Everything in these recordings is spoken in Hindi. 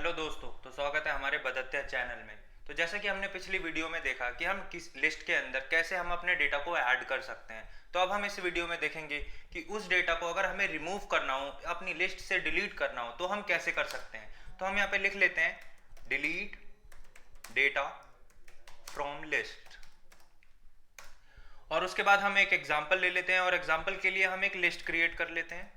हेलो दोस्तों, तो स्वागत है हमारे बदत्या चैनल में। तो जैसा कि हमने पिछली वीडियो में देखा कि हम किस लिस्ट के अंदर कैसे हम अपने डेटा को ऐड कर सकते हैं, तो अब हम इस वीडियो में देखेंगे कि उस डेटा को अगर हमें रिमूव करना हो, अपनी लिस्ट से डिलीट करना हो, तो हम कैसे कर सकते हैं। तो हम यहाँ पे लिख लेते हैं डिलीट डेटा फ्रॉम लिस्ट, और उसके बाद हम एक एग्जाम्पल ले लेते हैं और एग्जाम्पल के लिए हम एक लिस्ट क्रिएट कर लेते हैं।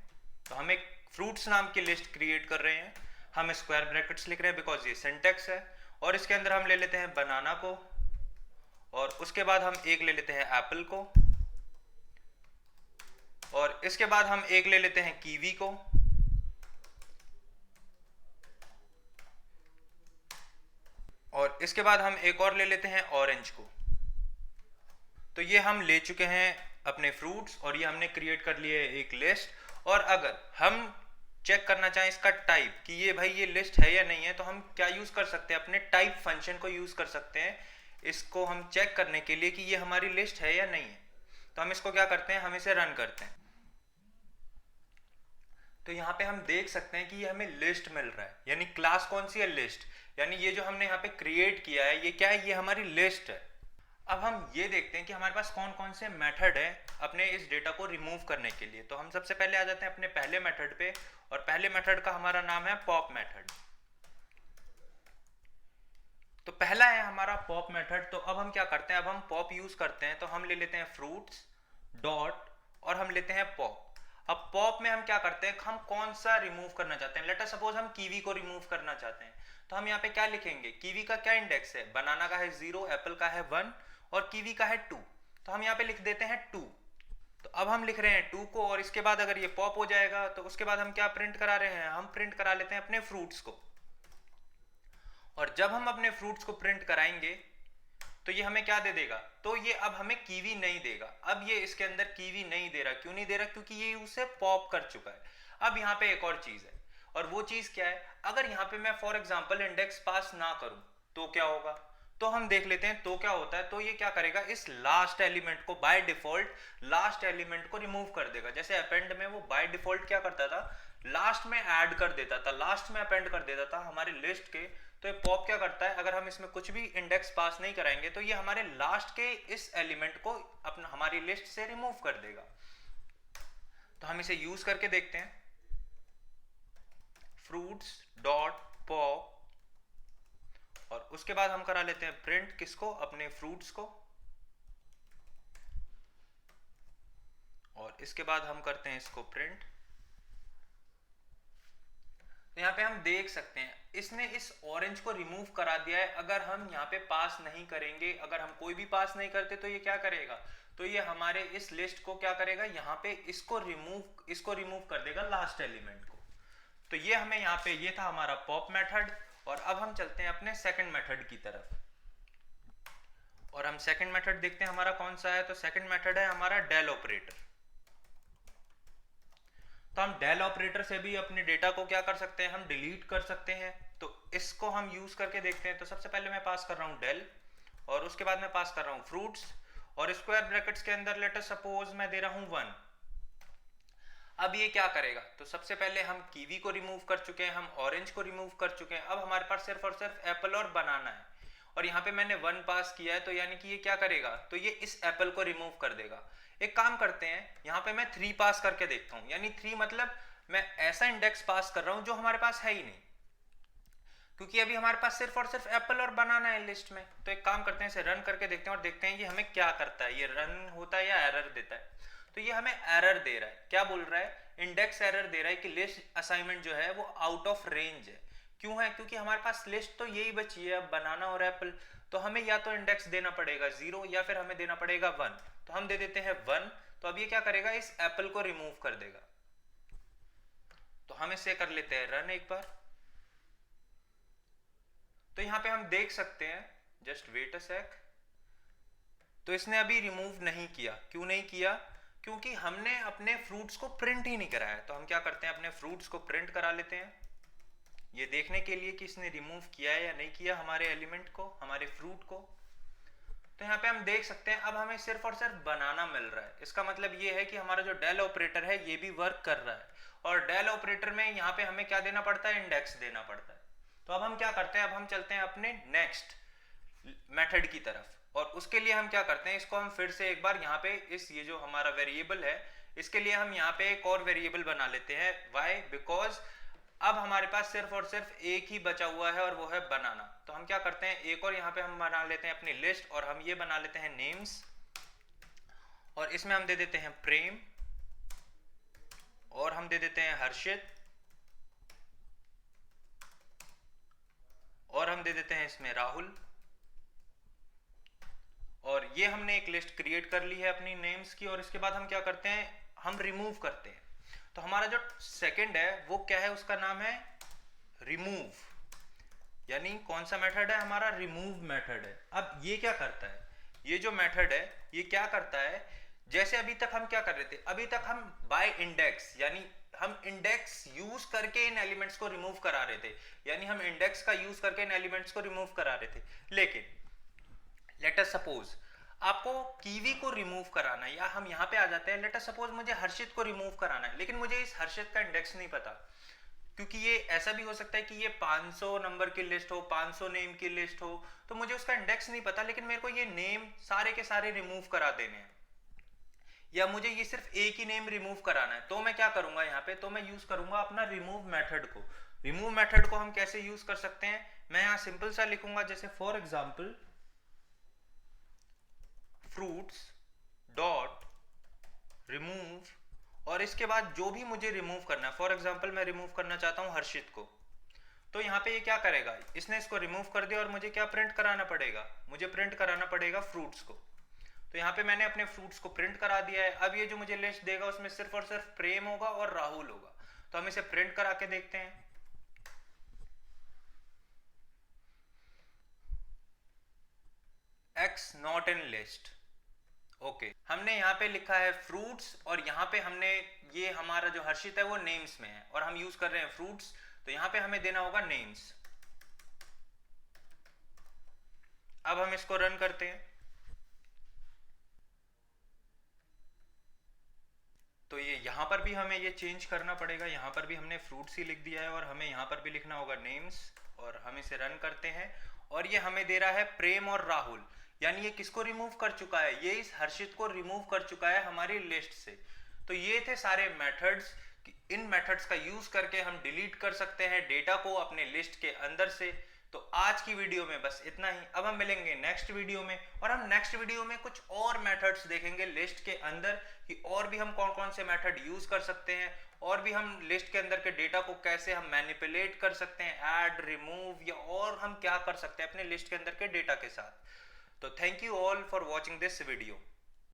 तो हम एक फ्रूट्स नाम की लिस्ट क्रिएट कर रहे हैं। हम स्क्वायर ब्रैकेट्स लिख रहे हैं बिकॉज ये सिंटेक्स है, और इसके अंदर हम ले लेते हैं बनाना को, और उसके बाद हम एक ले लेते हैं एप्पल को, और इसके बाद हम एक ले लेते हैं कीवी को, और इसके बाद हम एक और ले लेते हैं ऑरेंज को। तो ये हम ले चुके हैं अपने फ्रूट्स, और ये हमने क्रिएट कर लिए एक लिस्ट। और अगर हम चेक करना चाहें इसका टाइप कि ये भाई ये लिस्ट है या नहीं है, तो हम क्या यूज कर सकते हैं, अपने टाइप फंक्शन को यूज कर सकते हैं इसको हम चेक करने के लिए कि ये हमारी लिस्ट है या नहीं है। तो हम इसको क्या करते हैं, हम इसे रन करते हैं। तो यहाँ पे हम देख सकते हैं कि ये हमें लिस्ट मिल रहा है, यानी क्लास कौन सी है, लिस्ट। यानी ये जो हमने यहाँ पे क्रिएट किया है ये क्या है, ये हमारी लिस्ट है। अब हम ये देखते हैं कि हमारे पास कौन कौन से मेथड है अपने इस डेटा को रिमूव करने के लिए। तो हम सबसे पहले आ जाते हैं अपने पहले मेथड पे, और पहले मेथड का हमारा नाम है पॉप मेथड। तो पहला है हमारा पॉप मेथड। तो अब हम क्या करते हैं, अब हम पॉप यूज करते हैं। तो हम ले लेते हैं फ्रूट्स डॉट, और हम लेते हैं पॉप। अब पॉप में हम क्या करते हैं, हम कौन सा रिमूव करना चाहते हैं। लेट अस सपोज हम कीवी को रिमूव करना चाहते हैं। तो हम यहाँ पे क्या लिखेंगे, कीवी का क्या इंडेक्स है, बनाना का है 0, एप्पल का है 1, और कीवी का है 2। तो हम यहाँ पे लिख देते हैं 2। तो अब हम लिख रहे हैं 2 को, और इसके बाद अगर ये पॉप हो जाएगा तो उसके बाद हम क्या प्रिंट करा रहे हैं, हम प्रिंट करा लेते हैं अपने फ्रूट्स को। और जब हम अपने फ्रूट्स को प्रिंट कराएंगे तो ये हमें क्या दे देगा, तो ये अब हमें कीवी नहीं देगा। अब ये इसके अंदर कीवी नहीं दे रहा, क्यों नहीं दे रहा, क्योंकि ये उसे पॉप कर चुका है। अब यहाँ पे एक और चीज है, और वो चीज क्या है, अगर यहाँ पे मैं फॉर एग्जांपल इंडेक्स पास ना करूं तो क्या होगा। तो हम देख लेते हैं तो क्या होता है। तो ये क्या करेगा, इस लास्ट एलिमेंट को बाय डिफॉल्ट लास्ट एलिमेंट को रिमूव कर देगा। जैसे अपेंड में वो बाय डिफॉल्ट क्या करता था, लास्ट में ऐड कर देता था, लास्ट में अपेंड कर देता था हमारे लिस्ट के। तो ये पॉप क्या करता है, अगर हम इसमें कुछ भी इंडेक्स पास नहीं कराएंगे तो ये हमारे लास्ट के इस एलिमेंट को अपना हमारी लिस्ट से रिमूव कर देगा। तो हम इसे यूज करके देखते हैं, फ्रूट्स डॉट पॉप, और उसके बाद हम करा लेते हैं प्रिंट किसको, अपने फ्रूट्स को, और इसके बाद हम करते हैं इसको प्रिंट। तो यहाँ पे हम देख सकते हैं इसने इस ऑरेंज को रिमूव करा दिया है। अगर हम यहाँ पे पास नहीं करेंगे, अगर हम कोई भी पास नहीं करते, तो ये क्या करेगा, तो ये हमारे इस लिस्ट को क्या करेगा, यहाँ पे इसको रिमूव कर देगा लास्ट एलिमेंट को। तो ये हमें यहाँ पे, ये था हमारा पॉप मेथड। और अब हम चलते हैं अपने सेकंड मेथड की तरफ, और हम सेकंड मेथड देखते हैं हमारा कौन सा है। तो सेकंड मेथड है हमारा डेल ऑपरेटर। तो हम डेल ऑपरेटर से भी अपने डेटा को क्या कर सकते हैं, हम डिलीट कर सकते हैं। तो इसको हम यूज करके देखते हैं। तो सबसे पहले मैं पास कर रहा हूं डेल, और उसके बाद मैं पास कर रहा हूं फ्रूट्स, और स्क्वायर ब्रैकेट्स के अंदर लेट अस सपोज मैं दे रहा हूं 1। अब ये क्या करेगा, तो सबसे पहले हम कीवी को रिमूव कर चुके हैं, हम ऑरेंज को रिमूव कर चुके हैं। अब हमारे पास सिर्फ और सिर्फ एप्पल और बनाना है, और यहाँ पे मैंने 1 पास किया है। तो यानी कि ये क्या करेगा, तो ये इस एप्पल को रिमूव कर देगा। एक काम करते हैं, यहाँ पे मैं 3 पास करके देखता हूँ। यानी 3 मतलब मैं ऐसा इंडेक्स पास कर रहा हूँ जो हमारे पास है ही नहीं, क्योंकि अभी हमारे पास सिर्फ और सिर्फ एप्पल और बनाना है लिस्ट में। तो एक काम करते हैं, इसे रन करके देखते हैं और देखते हैं ये हमें क्या करता है, ये रन होता है या एरर देता है। तो ये हमें एरर दे रहा है, क्या बोल रहा है, इंडेक्स एरर दे रहा है कि लिस्ट असाइनमेंट जो है वो आउट ऑफ रेंज है। क्यों है, क्योंकि हमारे पास लिस्ट तो यही बची है, अब बनाना और एप्पल। तो हमें या तो इंडेक्स देना पड़ेगा 0 या फिर हमें देना पड़ेगा 1। तो हम दे देते हैं 1। तो अब ये क्या करेगा, इस एप्पल को रिमूव कर देगा। तो हम इसे कर लेते हैं रन एक बार। तो यहां पे हम देख सकते हैं, जस्ट वेट अ सेक, तो इसने अभी रिमूव नहीं किया। क्यों नहीं किया, क्योंकि हमने अपने फ्रूट्स को प्रिंट ही नहीं कराया। तो हम क्या करते हैं, अपने फ्रूट्स को प्रिंट करा लेते हैं, ये देखने के लिए कि इसने रिमूव किया है या नहीं किया हमारे एलिमेंट को, हमारे फ्रूट को। तो यहाँ पे हम देख सकते हैं अब हमें सिर्फ और सिर्फ बनाना मिल रहा है। इसका मतलब ये है कि हमारा जो डेल ऑपरेटर है ये भी वर्क कर रहा है। और डेल ऑपरेटर में यहाँ पे हमें क्या देना पड़ता है, इंडेक्स देना पड़ता है। तो अब हम क्या करते हैं, अब हम चलते हैं अपने नेक्स्ट मेथड की तरफ, और उसके लिए हम क्या करते हैं, इसको हम फिर से एक बार यहाँ पे इस ये जो हमारा वेरिएबल है इसके लिए हम यहाँ पे एक और वेरिएबल बना लेते हैं। वाई? बिकॉज अब हमारे पास सिर्फ और सिर्फ एक ही बचा हुआ है और वो है बनाना। तो हम क्या करते हैं, एक और यहाँ पे हम बना लेते हैं अपनी लिस्ट, और हम ये बना लेते हैं नेम्स, और इसमें हम दे देते हैं प्रेम, और हम दे देते हैं हर्षित, और हम दे देते हैं इसमें राहुल। और ये हमने एक लिस्ट क्रिएट कर ली है अपनी नेम्स की, और इसके बाद हम क्या करते हैं, हम रिमूव करते हैं। तो हमारा जो सेकंड है वो क्या है, उसका नाम है रिमूव, यानी कौन सा मेथड है हमारा, रिमूव मेथड है। अब ये क्या करता है, ये जो मेथड है ये क्या करता है, जैसे अभी तक हम क्या कर रहे थे, अभी तक हम बाय इंडेक्स यानी हम इंडेक्स यूज करके इन एलिमेंट्स को रिमूव करा रहे थे, यानी हम इंडेक्स का यूज करके इन एलिमेंट्स को रिमूव करा रहे थे। लेकिन लेट अस सपोज आपको कीवी को रिमूव कराना है, या हम यहाँ पे आ जाते हैं, लेट अस सपोज मुझे हर्षित को रिमूव कराना है, लेकिन मुझे इस हर्षित का इंडेक्स नहीं पता, क्योंकि ये ऐसा भी हो सकता है कि ये 500 नंबर की लिस्ट हो, 500 नेम की लिस्ट हो, तो मुझे उसका इंडेक्स नहीं पता, लेकिन मेरे को ये नेम सारे के सारे रिमूव करा देने हैं, या मुझे ये सिर्फ एक ही नेम रिमूव कराना है। तो मैं क्या करूंगा यहाँ पे, तो मैं यूज करूंगा अपना रिमूव मेथड को। रिमूव मेथड को हम कैसे यूज कर सकते हैं, मैं यहाँ सिंपल सा लिखूंगा, जैसे for example fruits dot remove, और इसके बाद जो भी मुझे रिमूव करना है, फॉर एग्जांपल मैं रिमूव करना चाहता हूं हर्षित को, तो यहाँ पे ये क्या करेगा, इसने इसको रिमूव कर दिया, और मुझे क्या प्रिंट कराना पड़ेगा, मुझे प्रिंट कराना पड़ेगा फ्रूट्स को। तो यहाँ पे मैंने अपने फ्रूट्स को प्रिंट करा दिया है। अब ये जो मुझे लिस्ट देगा उसमें सिर्फ और सिर्फ प्रेम होगा और राहुल होगा, तो हम इसे प्रिंट करा के देखते हैं। X not in list. Okay, हमने यहाँ पे लिखा है फ्रूट्स, और यहाँ पे हमने ये हमारा जो हर्षित है वो नेम्स में है, और हम यूज कर रहे हैं फ्रूट्स, तो यहाँ पे हमें देना होगा नेम्स। अब हम इसको रन करते हैं, तो ये यहाँ पर भी हमें ये चेंज करना पड़ेगा, यहाँ पर भी हमने फ्रूट्स ही लिख दिया है, और हमें यहाँ पर भी लिखना होगा नेम्स, और हम इसे रन करते हैं, और ये हमें दे रहा है प्रेम और राहुल, यानी ये किसको रिमूव कर चुका है, ये इस हर्षित को रिमूव कर चुका है हमारी लिस्ट से। तो ये थे सारे मेथड्स, इन मेथड्स का यूज करके हम डिलीट कर सकते हैं डेटा को अपने लिस्ट के अंदर से। तो आज की वीडियो में बस इतना ही, अब हम मिलेंगे नेक्स्ट वीडियो में, और हम नेक्स्ट वीडियो में कुछ और मेथड्स देखेंगे लिस्ट के अंदर, कि और भी हम कौन कौन से मेथड यूज कर सकते हैं, और भी हम लिस्ट के अंदर के डेटा को कैसे हम मैनिपुलेट कर सकते हैं, ऐड, रिमूव, या और हम क्या कर सकते हैं अपने लिस्ट के अंदर के डेटा के साथ। तो thank you all for watching this video.